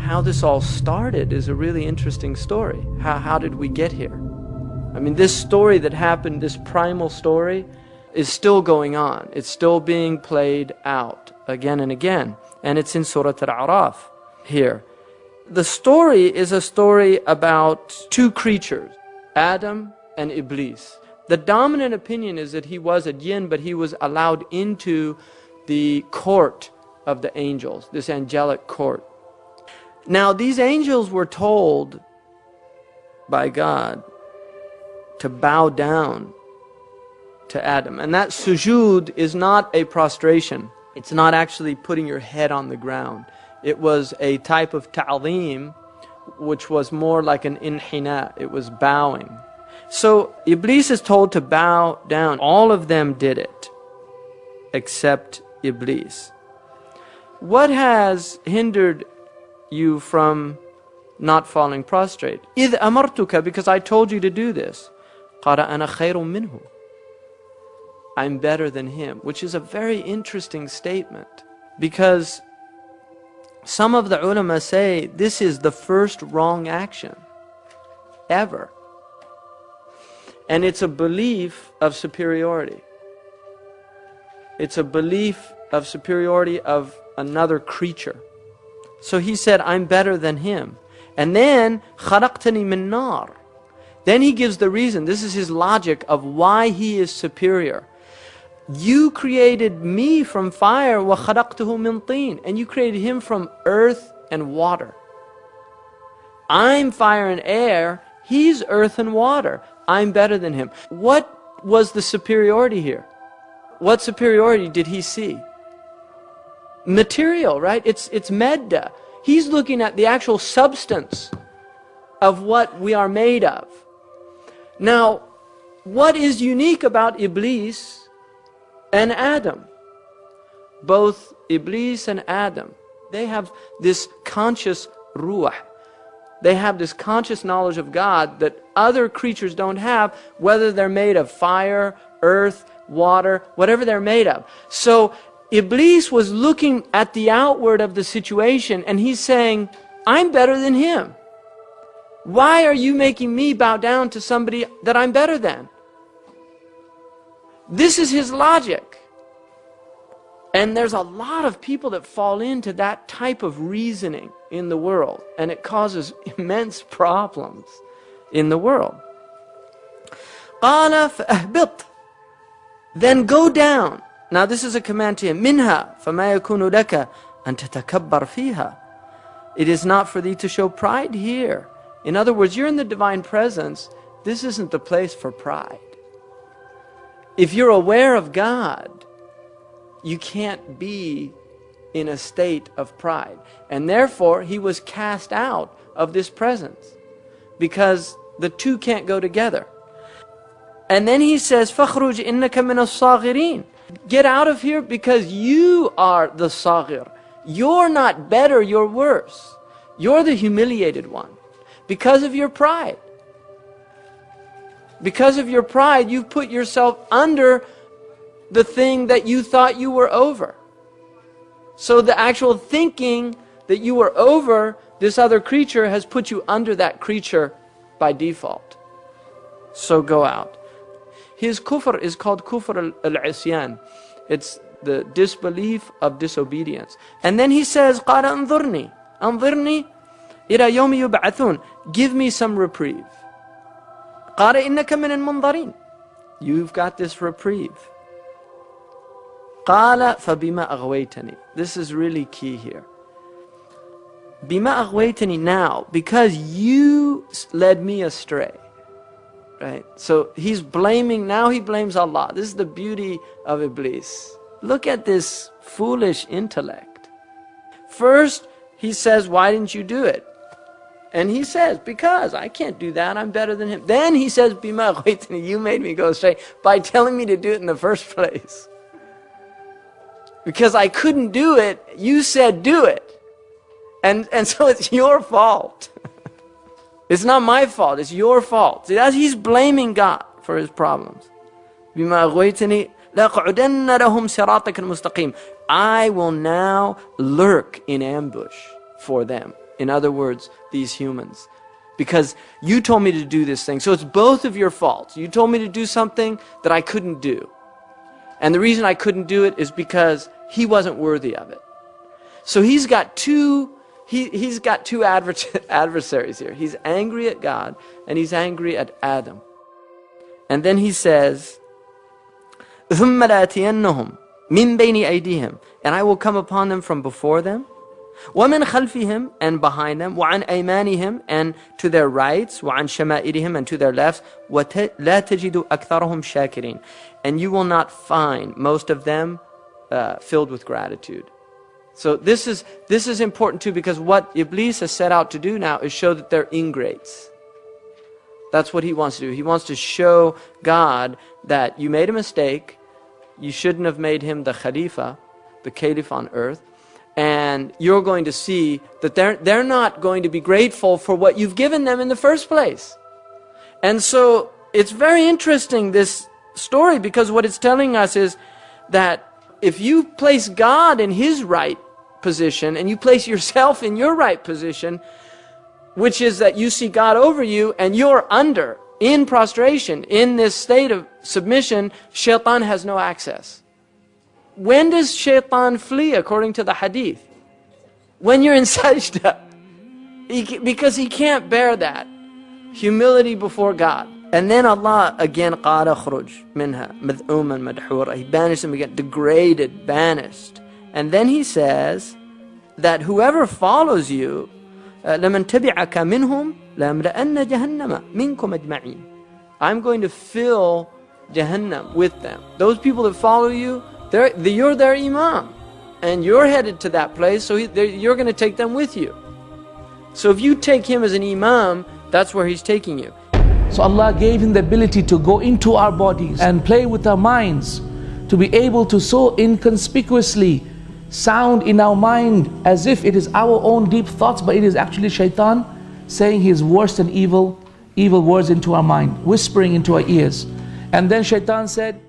how this all started is a really interesting story. How did we get here? I mean, this story that happened, this primal story, is still going on. It's still being played out again and again. And it's in Surah Al-A'raf here. The story is a story about two creatures, Adam and Iblis. The dominant opinion is that he was a jinn, but he was allowed into the court of the angels, this angelic court. Now, these angels were told by God to bow down to Adam. And that sujood is not a prostration. It's not actually putting your head on the ground. It was a type of ta'zeem, which was more like an inhina. It was bowing. So Iblis is told to bow down. All of them did it, except Iblis. What has hindered you from not falling prostrate? إِذْ أَمَرْتُكَ, because I told you to do this. قَالَ أَنَا خَيْرٌ مِّنْهُ, I'm better than him, which is a very interesting statement, because some of the ulama say this is the first wrong action ever. And it's a belief of superiority. It's a belief of superiority of another creature. So he said, I'm better than him. And then, خَلَقْتَنِي مِن نَارٍ. Then he gives the reason. This is his logic of why he is superior. You created me from fire, وَخَلَقْتُهُ مِن طِينٍ. And you created him from earth and water. I'm fire and air. He's earth and water. I'm better than him. What was the superiority here? What superiority did he see? Material, right? It's medda. He's looking at the actual substance of what we are made of. Now, what is unique about Iblis and Adam? Both Iblis and Adam, they have this conscious ruh. They have this conscious knowledge of God that other creatures don't have, whether they're made of fire, earth, water, whatever they're made of. So Iblis was looking at the outward of the situation and he's saying, I'm better than him. Why are you making me bow down to somebody that I'm better than? This is his logic. And there's a lot of people that fall into that type of reasoning in the world, and it causes immense problems in the world. قَالَ فَأَهْبِطْ, then go down. Now this is a command to him. مِنْهَا فَمَا يَكُونُ لَكَ أَن تَتَكَبَّرْ فِيهَا. It is not for thee to show pride here. In other words, you're in the divine presence. This isn't the place for pride. If you're aware of God, you can't be in a state of pride. And therefore, he was cast out of this presence, because the two can't go together. And then he says, فَخْرُجْ إِنَّكَ مِنَ الصَّاغِرِينَ. Get out of here, because you are the saghir. You're not better, you're worse. You're the humiliated one because of your pride. Because of your pride, you've put yourself under the thing that you thought you were over. So the actual thinking that you were over this other creature has put you under that creature by default. So go out. His kufr is called kufr al-isyan. It's the disbelief of disobedience. And then he says, قَالَ أَنظُرْنِي أَنظِرْنِي إِلَى يَوْمِ يُبْعَثُونَ. Give me some reprieve. قَالَ إِنَّكَ مِنَ الْمُنظَرِينَ. You've got this reprieve. قَالَ فَبِمَا أَغْوَيْتَنِي. This is really key here. بِمَا أَغْوَيْتَنِي. Now, because you led me astray. Right? So he's blaming, now he blames Allah. This is the beauty of Iblis. Look at this foolish intellect. First, he says, why didn't you do it? And he says, because I can't do that, I'm better than him. Then he says, Bima aghwaytani, you made me go astray by telling me to do it in the first place. Because I couldn't do it, you said do it. And so it's your fault. It's not my fault, it's your fault. See, he's blaming God for his problems. بِمَا أَغْوَيْتَنِي لَأَقْعُدَنَّ لَهُمْ صِرَاطَكَ الْمُسْتَقِيمَ. I will now lurk in ambush for them. In other words, these humans. Because you told me to do this thing. So it's both of your faults. You told me to do something that I couldn't do. And the reason I couldn't do it is because he wasn't worthy of it. So he's got two adversaries here. He's angry at God and he's angry at Adam. And then he says, ثُمَّ لَأَتِيَنَّهُمْ مِنْ بَيْنِ أَيْدِيهِمْ, and I will come upon them from before them, وَمِنْ خَلْفِهِمْ, and behind them, وَعَنْ أَيْمَانِهِمْ, and to their rights, وَعَنْ شَمَائِلِهِمْ, and to their lefts, وَلَا تَجِدُ أَكْثَرَهُمْ شَاكِرِينَ, and you will not find most of them filled with gratitude. So this is important too, because what Iblis has set out to do now is show that they're ingrates. That's what he wants to do. He wants to show God that you made a mistake, you shouldn't have made him the Khalifa, the Caliph on earth, and you're going to see that they're not going to be grateful for what you've given them in the first place. And so it's very interesting, this story, because what it's telling us is that if you place God in his right position and you place yourself in your right position, which is that you see God over you and you're under, in prostration, in this state of submission, shaitan has no access. When does shaitan flee according to the hadith? When you're in sajda. Because he can't bear that. Humility before God. And then Allah again, قَالَ خُرُجْ مِنْهَا مَذْءُومًا مَدْحُورًا. He banished him again, degraded, banished. And then he says that whoever follows you, لَمَنْ تَبِعَكَ مِنْهُمْ لَأَمْلَأَنَّ جَهَنَّمَ مِنْكُمْ أَجْمَعِينَ. I'm going to fill Jahannam with them. Those people that follow you, you're their imam. And you're headed to that place, so you're going to take them with you. So if you take him as an imam, that's where he's taking you. So Allah gave him the ability to go into our bodies and play with our minds, to be able to so inconspicuously sound in our mind as if it is our own deep thoughts, but it is actually shaitan saying his worst and evil words into our mind, whispering into our ears. And then shaitan said,